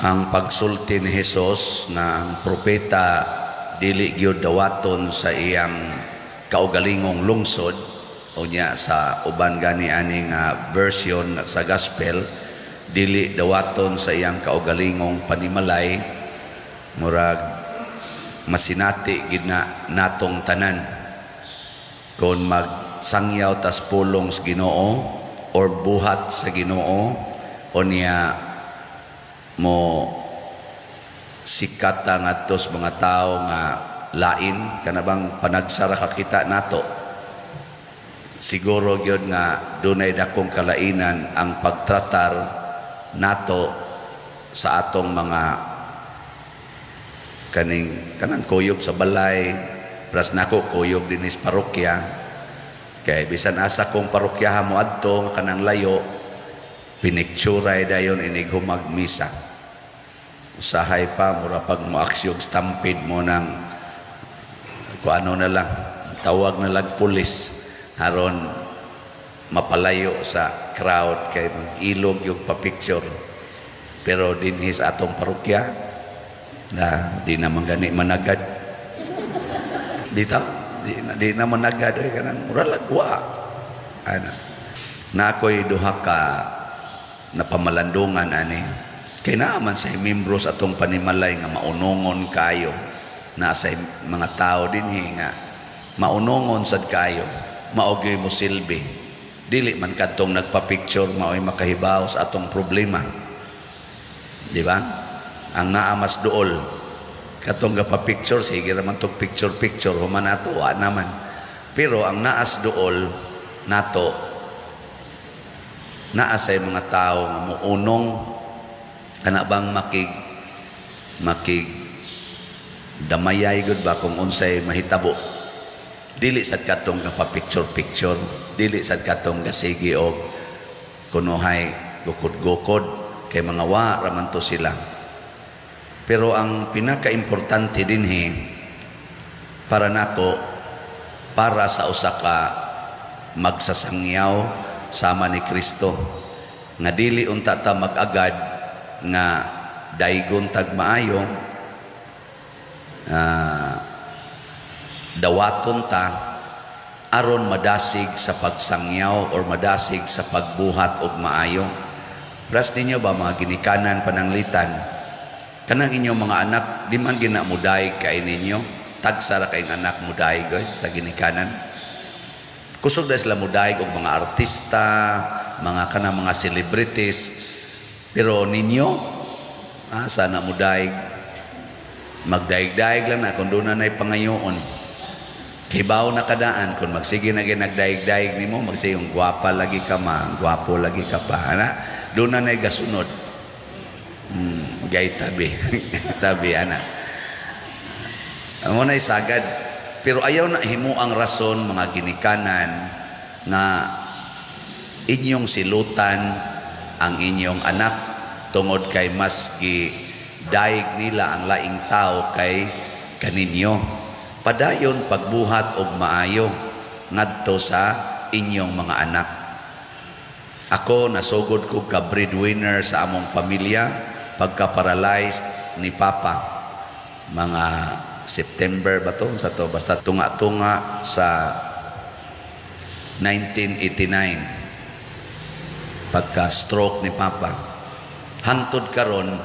ang pagsulti ni Hesus nga ang propeta dili gyud dawaton sa iyang kaugalingong lungsod o niya sa uban gani ani nga version sa gospel, dili dawaton sa iyang kaugalingong panimalay, murag masinati gid na natong tanan kon magsangyaw tas pulong sa Ginoo or buhat sa Ginoo o niya mo sikata ngadtos mga tao nga lain kanabang panagsara kakita nato. Siguro gyud nga dunay dakong kalainan ang pagtratar nato sa atong mga kanang kuyog sa balay, plus nako kuyog din is parokya. Kay bisan asa kong parokyahan mo adto kanang layo, pinikturay dayon inig humagmisa. Usahay pa mura pag mo aksyon stampede mo ng kung ano na lang, tawag na lang pulis haron mapalayo sa crowd kay ilog yung pa-picture. Pero dinhis atong parokya na di naman gani managad dito, di na managad kanang mura lagwa ana na ako'y duha ka na pamalandungan ani kay naaman sa membros atong panimalay nga maunongon kayo na sa mga tao dinhi nga maunongon sad kayo maogy mo silbi dili man kadtong nagpa-picture maoy makahibaw sa atong problema, di ba? Ang naamas duol katong gapa-picture sige ra man tog picture human ato wa naman, pero ang naas duol nato naa say mga tao nga muunong kana bang makig damayay gud ba kung unsay mahitabo, dili sad katong gapa-picture dili sad katong gasigi og kunuhay gukod-gukod kay mga wa raman to sila. Pero ang pinaka-importante dinhi para nako, para sa usa ka magsasangyaw sama ni Kristo nga dili unta ta mag-agad nga daygon tag maayo, dawaton ta aron madasig sa pagsangyaw or madasig sa pagbuhat og maayo. Pras ninyo ba mga ginikanan pananglitan, kanang inyong mga anak di man ginamuday kay ninyo, tagsara kayong anak muday sa ginikanan. Kusog na sila muday og mga artista, mga kanang mga celebrities, pero ninyo sana muday magdaig-daig lang na kung doon na na'y pangayoon. Hibaw na kadaan kung magsige na ginagdaig-daig nimo, magsige gwapa lagi ka ma, gwapo lagi ka pa. Ana, doon na na'y gasunod. Gay tabi. Tabi, ana. Amo na'y sagad. Pero ayaw na himo ang rason, mga ginikanan, na inyong silutan ang inyong anak tungod kay mas daig nila ang laing tao kay kaninyo. Padayon pagbuhat og maayo ngadto sa inyong mga anak. Ako nasugod ko ka breadwinner sa among pamilya pagka-paralyzed ni Papa. Mga September ba to? Sa to basta tunga-tunga sa 1989 pagka-stroke ni Papa. Hangtod karon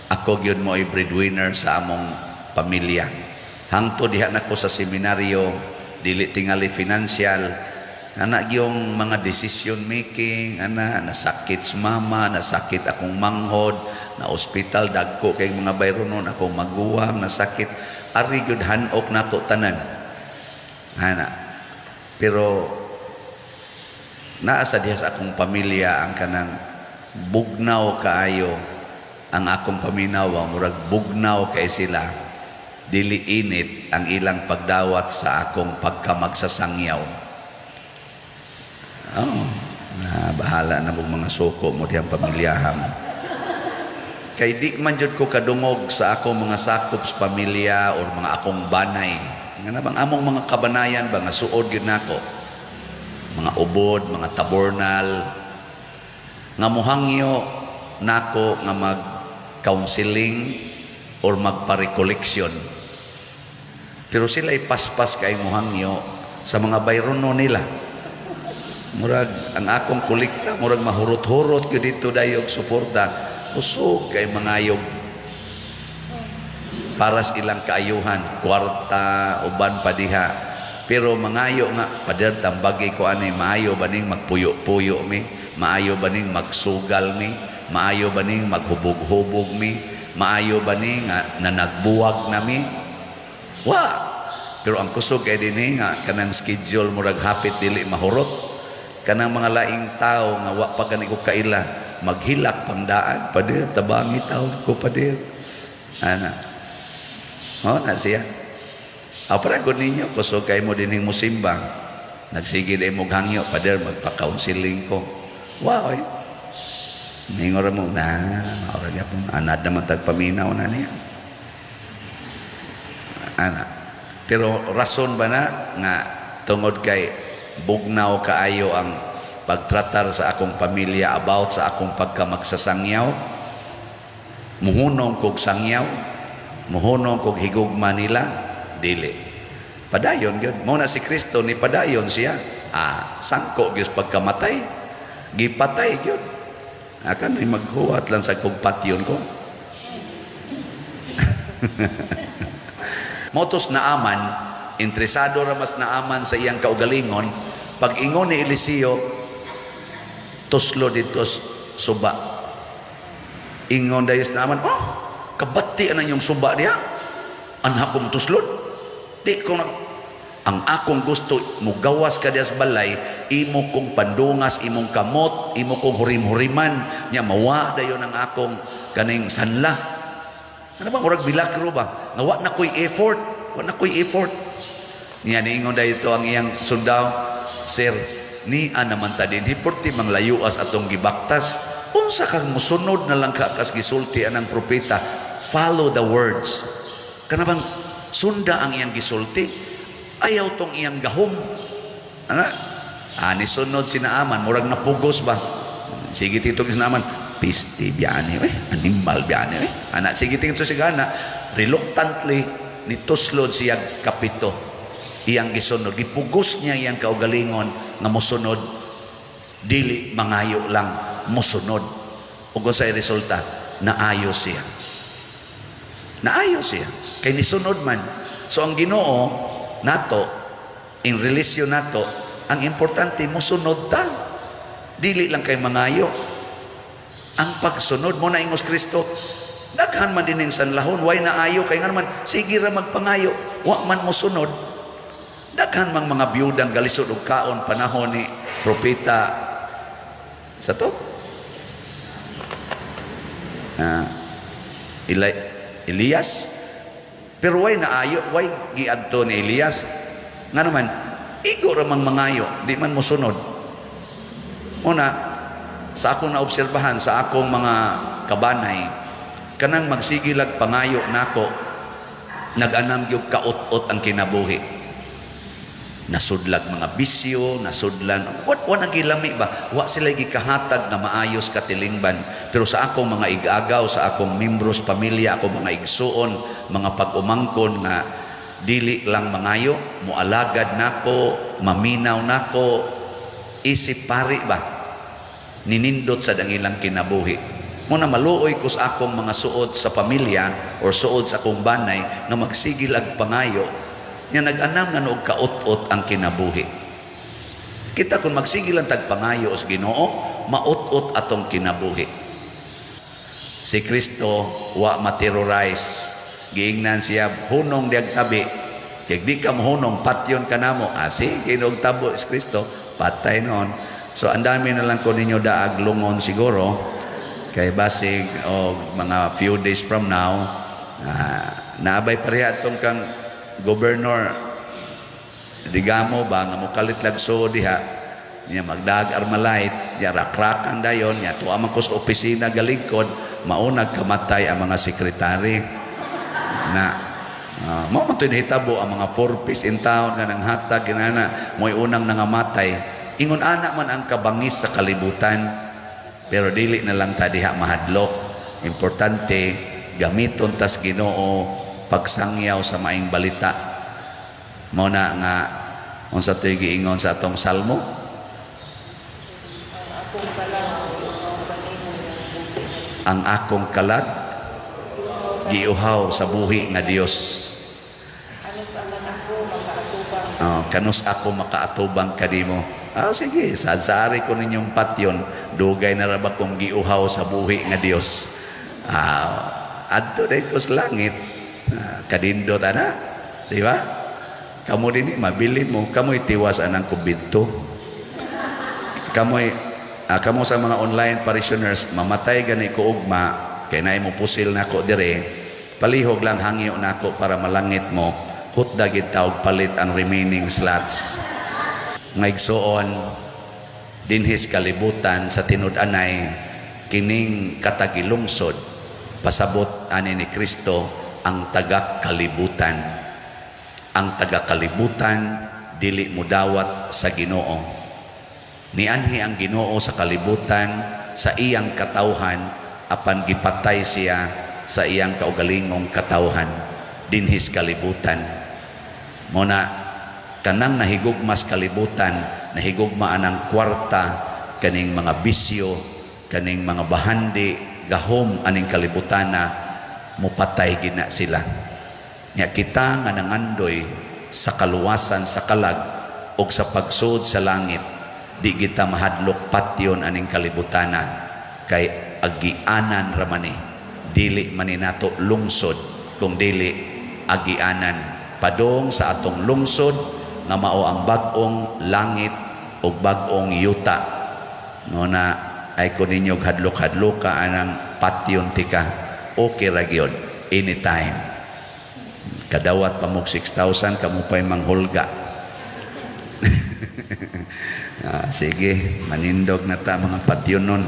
ako gyud mo ay breadwinner sa among pamilya. Hangtod diha nako sa seminaryo, dili tingali financial, ana gyung mga decision making, ana nasakit si mama, nasakit akong manghod, na ospital dagko kay mga bayronon akong maguwang, nasakit, ari gyud hanok nako tanan. Ana. Pero naa sa diha sa akong pamilya ang kanang bugnaw kaayo. Ang akong paminawa murag bugnaw kay sila, dili init ang ilang pagdawat sa akong pagkamagsasangyaw. Bahala na mong mga suko mo diyang pamilyahan. Kay di man jud ko kadungog sa akong mga sakop sa pamilya or mga akong banay. Nga nabang among mga kabanayan ba nga suod gyud nako. Mga ubod, mga tabornal nga muhangyo nako nga counseling or magpa-recollection. Pero sila ipaspas kay muhangyo sa mga bayrono nila. Murag ang akong kolekta murag mahurot-hurot ko dito dayog suporta kusog kay mangayog para sa ilang kaayuhan, kwarta uban pa diha. Pero mangayo nga pader tambagi ko ani maayo baning magpuyo-puyo mi, maayo baning magsugal mi, maayo baning maghubog-hubog mi, maayo baning nga nagbuwag na mi. Wa. Pero ang kusog kay dinhi nga kanang schedule murag hapit dili mahurot. Kanang mga laing tao nga wa pa gani ko kaila maghilak pangdaan padir tabangi tao ko padir ana na siya apara gud ninyo kusog kay mo dinhing musimbang nagsige day mo hangyo padir magpa-counseling ko wow ningora mo na ora gyapon anad naman tagpaminaw na niya ana pero rason ba na nga tungod kay bugnaw kaayo ang pagtratar sa akong pamilya about sa akong pagkamagsasangyaw, muhunong kog sangyaw, muhunong kog higugma nila, dili. Padayon gyud. Mao na si Kristo ni padayon siya. Sangko gyud pagkamatay, gipatay gyud. Akan ay maghuwat lang sa kog patyon ko. Motos na aman, interesado ra mas naaman sa iyang kaugalingon pag ingon ni Eliseo tuslo dito suba ingon dayos naaman kabati ana yung suba diha anha kong tuslod di ko ang akong gusto mo gawas ka diha sa balay imo kong pandungas imong kamot imo kong hurim-huriman nya mawa dayon ang akong kaning sanla ano ba murag bilagro ba nga wa na koy effort niya niingon dahito ang iyang sundaw, Sir, ni naman ta din hiporti manglayuas atong gibaktas. Unsa kang musunod na lang ka kas gisulti anang propeta, follow the words. Kanabang sunda ang iyang gisulti, ayaw tong iyang gahom. Ana? Ni sunod sinaaman, murag napugos ba? Sige titong sinaaman, pisti biyani, animal biyani. Ana, sige tingin sa sigana, reluctantly, nituslod siya kapito. Iyang gisunod gipugos niya iyang kaugalingon nga mosunod dili mangayo lang mosunod ug sa resulta naayo siya kay nisunod man so ang Ginoo nato in relasyon nato ang importante mosunod ta dili lang kay mangayo ang pagsunod mo na ingos Kristo daghan man din ning sanlahon way naayo kay nga man sige ra magpangayo wa man mosunod. Daghan mang mga biyudang galisod og kaon panahon ni propeta sa to Elias pero way naayo way giadto ni Elias nga naman igo ra mang mangayo di man mosunod una sa akong naobserbahan sa akong mga kabanay kanang magsigilag pangayo nako nag-anam gyud kaot-ot ang kinabuhi nasudlag mga bisyo, nasudlan wa nagilami ba? Wa sila gikahatag nga maayos katilingban. Pero sa akong mga igagaw, sa akong membros pamilya, akong mga igsuon, mga pag-umangkon nga dili lang mangayo, mualagad nako, maminaw nako, isip pari ba? Ninindot sa dangilang kinabuhi. Muna maluoy ko sa akong mga suod sa pamilya or suod sa akong banay nga magsigil ag pangayo nya nag-anam na noog kaot-ot ang kinabuhi. Kita kung magsigilan tagpangayo os Ginoo, maot-ot atong kinabuhi. Si Kristo wa ma-terrorize. Giingnan siya hunong diag tabi. Kaya di ka mohunong patyon ka namo. Sige, inog tabo si Kristo, patay noon. So ang dami na lang ko ninyo daag lungon siguro. Kay basig o mga few days from now, naabay pareha itong kang Governor digamo ba nga mukalit lagso diha niya magdag armalite niya rakrakan dayon niya tuwa man ko sa opisina galingkod maunag kamatay ang mga sekretary na mao man to hitabo ang mga 4 piece in town nga nang hatag kinana moy unang nangamatay ingon ana man ang kabangis sa kalibutan pero dili na lang ta diha mahadlok importante gamiton tas Ginoo pagsangyaw sa maing balita. Mao na nga unsa toy giingon sa atong salmo, ang akong kalag giuhaw sa buhi nga Dios. Kanus ako makaatubang kadimo. Sige, saari ko ninyong patyon, dugay na ra ba kong giuhaw sa buhi nga Dios. Adto day ko sa langit, kadindot ana, di ba? Kamu din mabili mo, kamu itiwas anang kubidto. Kamu sa mga online parishioners, mamatay gani ko ugma, kay naay mo pusil na ko dire, palihog lang hangyo na ko para malangit mo, hutda gid taog palit ang remaining slots. Ngaigsoon, dinhis kalibutan sa tinud-anay, kining katagilungsod, pasabot ani ni Kristo ang taga-kalibutan. Ang taga-kalibutan, dili mudawat sa Ginoo. Nianhi ang Ginoo sa kalibutan, sa iyang katawhan, apan gipatay siya sa iyang kaugalingong katawhan, dinhis kalibutan. Muna, kanang nahigugmas kalibutan, nahigugmaan ang kwarta, kaning mga bisyo, kaning mga bahandi, gahom aning kalibutana, mupatay gina sila. Nya kita nga nangandoy sa kaluwasan sa kalag o sa pagsud sa langit, di kita mahadlok patyon aning kalibutana, kay agianan ramani, dili maninato lungsod, kung dili agianan, padong sa atong lungsod nga mao ang bag-ong langit o bag-ong yuta. Nguna ay kun ninyo hadlok-hadloka anang patyon tika, okay ra gyud anytime. Kadawat pa mo 6,000, kamu pa'y manghulga. Sige, manindog na ta mga patyon nun.